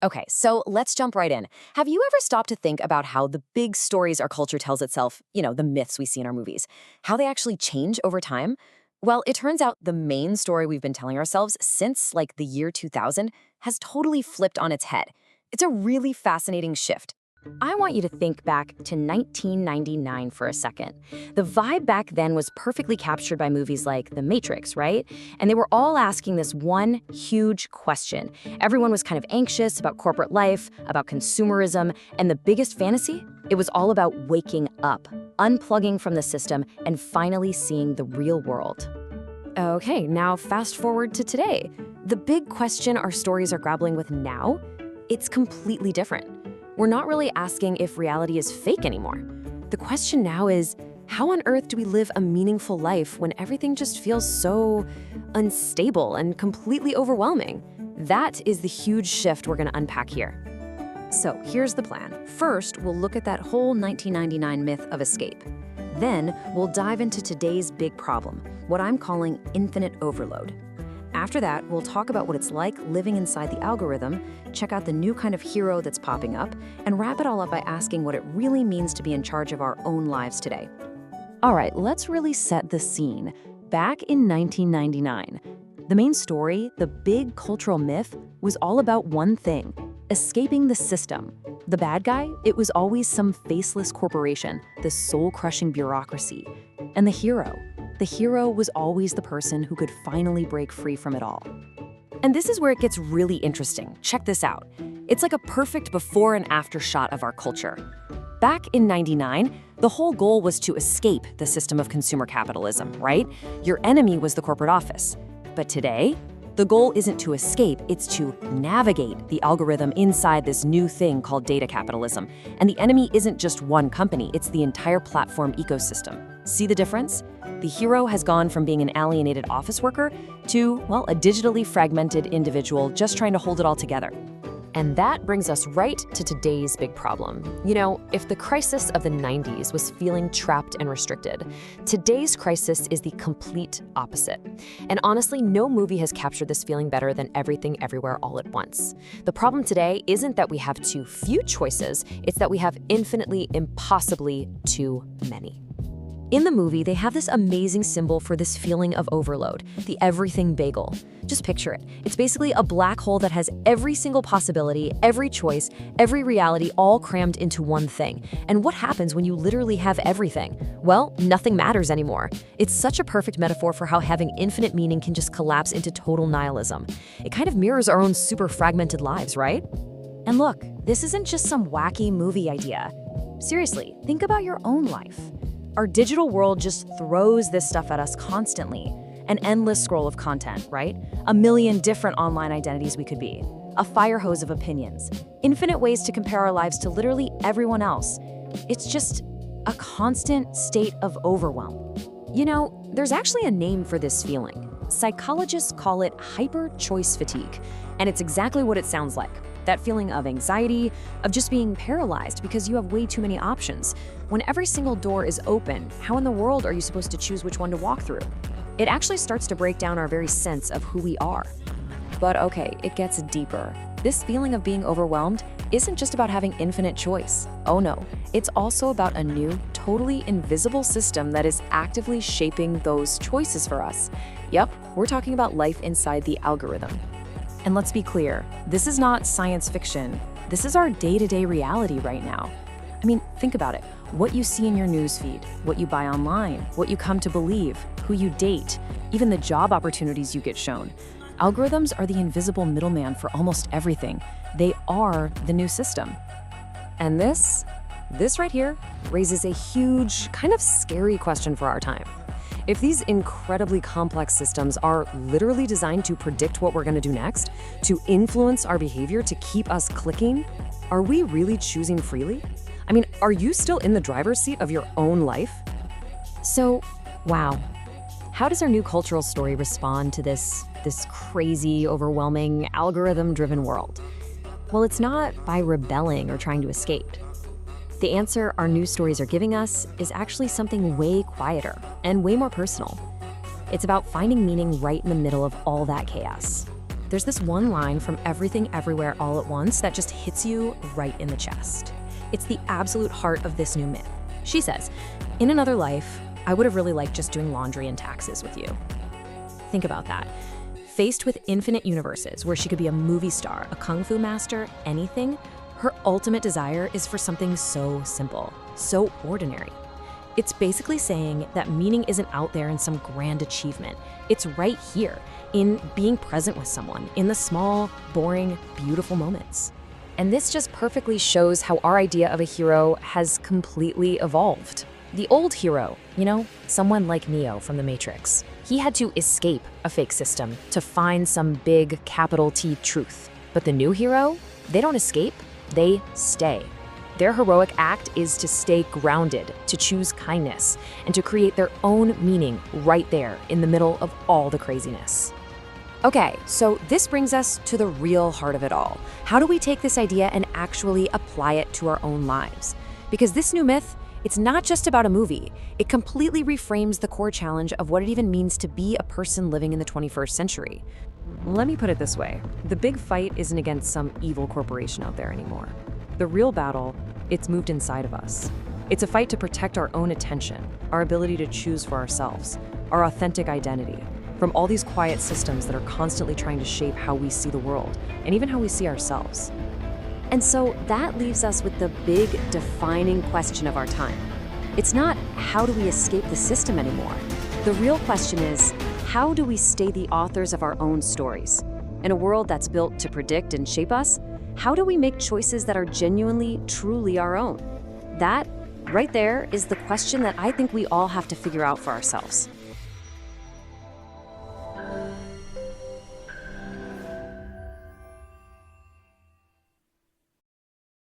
Okay, so let's jump right in. Have you ever stopped to think about how the big stories our culture tells itself, the myths we see in our movies, how they actually change over time? Well, it turns out the main story we've been telling ourselves since like the year 2000 has totally flipped on its head. It's a really fascinating shift. I want you to think back to 1999 for a second. The vibe back then was perfectly captured by movies like The Matrix, right? And they were all asking this one huge question. Everyone was kind of anxious about corporate life, about consumerism, and the biggest fantasy? It was all about waking up, unplugging from the system, and finally seeing the real world. Okay, now fast forward to today. The big question our stories are grappling with now, it's completely different. We're not really asking if reality is fake anymore. The question now is, how on earth do we live a meaningful life when everything just feels so unstable and completely overwhelming? That is the huge shift we're going to unpack here. So here's the plan. First, we'll look at that whole 1999 myth of escape. Then, we'll dive into today's big problem, what I'm calling infinite overload. After that, we'll talk about what it's like living inside the algorithm, check out the new kind of hero that's popping up, and wrap it all up by asking what it really means to be in charge of our own lives today. All right, let's really set the scene. Back in 1999, the main story, the big cultural myth, was all about one thing: escaping the system. The bad guy, it was always some faceless corporation, the soul-crushing bureaucracy. And the hero was always the person who could finally break free from it all. And this is where it gets really interesting. Check this out. It's like a perfect before and after shot of our culture. Back in '99, the whole goal was to escape the system of consumer capitalism, right? Your enemy was the corporate office. But today, the goal isn't to escape, it's to navigate the algorithm inside this new thing called data capitalism. And the enemy isn't just one company, it's the entire platform ecosystem. See the difference? The hero has gone from being an alienated office worker to, well, a digitally fragmented individual just trying to hold it all together. And that brings us right to today's big problem. If the crisis of the 90s was feeling trapped and restricted, today's crisis is the complete opposite. And honestly, no movie has captured this feeling better than Everything Everywhere All at Once. The problem today isn't that we have too few choices, it's that we have infinitely, impossibly too many. In the movie, they have this amazing symbol for this feeling of overload, the everything bagel. Just picture it. It's basically a black hole that has every single possibility, every choice, every reality all crammed into one thing. And what happens when you literally have everything? Well, nothing matters anymore. It's such a perfect metaphor for how having infinite meaning can just collapse into total nihilism. It kind of mirrors our own super fragmented lives, right? And look, this isn't just some wacky movie idea. Seriously, think about your own life. Our digital world just throws this stuff at us constantly. An endless scroll of content, right? A million different online identities we could be. A fire hose of opinions. Infinite ways to compare our lives to literally everyone else. It's just a constant state of overwhelm. There's actually a name for this feeling. Psychologists call it hyper-choice fatigue. And it's exactly what it sounds like. That feeling of anxiety, of just being paralyzed because you have way too many options. When every single door is open, how in the world are you supposed to choose which one to walk through? It actually starts to break down our very sense of who we are. But okay, it gets deeper. This feeling of being overwhelmed isn't just about having infinite choice. Oh no, it's also about a new, totally invisible system that is actively shaping those choices for us. Yep, we're talking about life inside the algorithm. And let's be clear, this is not science fiction. This is our day-to-day reality right now. I mean, think about it. What you see in your newsfeed, what you buy online, what you come to believe, who you date, even the job opportunities you get shown. Algorithms are the invisible middleman for almost everything. They are the new system. And this right here raises a huge, kind of scary question for our time. If these incredibly complex systems are literally designed to predict what we're going to do next, to influence our behavior, to keep us clicking, are we really choosing freely? I mean, are you still in the driver's seat of your own life? So, wow. How does our new cultural story respond to this crazy, overwhelming, algorithm-driven world? Well, it's not by rebelling or trying to escape. The answer our news stories are giving us is actually something way quieter and way more personal. It's about finding meaning right in the middle of all that chaos. there's this one line from Everything Everywhere All at Once that just hits you right in the chest. It's the absolute heart of this new myth. She says, "In another life, I would have really liked just doing laundry and taxes with you." Think about that. Faced with infinite universes where she could be a movie star, a kung fu master, anything, her ultimate desire is for something so simple, so ordinary. It's basically saying that meaning isn't out there in some grand achievement. It's right here, in being present with someone, in the small, boring, beautiful moments. And this just perfectly shows how our idea of a hero has completely evolved. The old hero, someone like Neo from The Matrix, he had to escape a fake system to find some big capital T truth. But the new hero, they don't escape, they stay. Their heroic act is to stay grounded, to choose kindness, and to create their own meaning right there in the middle of all the craziness. Okay, so this brings us to the real heart of it all. How do we take this idea and actually apply it to our own lives? Because this new myth, it's not just about a movie. It completely reframes the core challenge of what it even means to be a person living in the 21st century. Let me put it this way. The big fight isn't against some evil corporation out there anymore. The real battle, it's moved inside of us. It's a fight to protect our own attention, our ability to choose for ourselves, our authentic identity, from all these quiet systems that are constantly trying to shape how we see the world, and even how we see ourselves. And so that leaves us with the big defining question of our time. It's not how do we escape the system anymore. The real question is, how do we stay the authors of our own stories? In a world that's built to predict and shape us, how do we make choices that are genuinely, truly our own? That, right there, is the question that I think we all have to figure out for ourselves.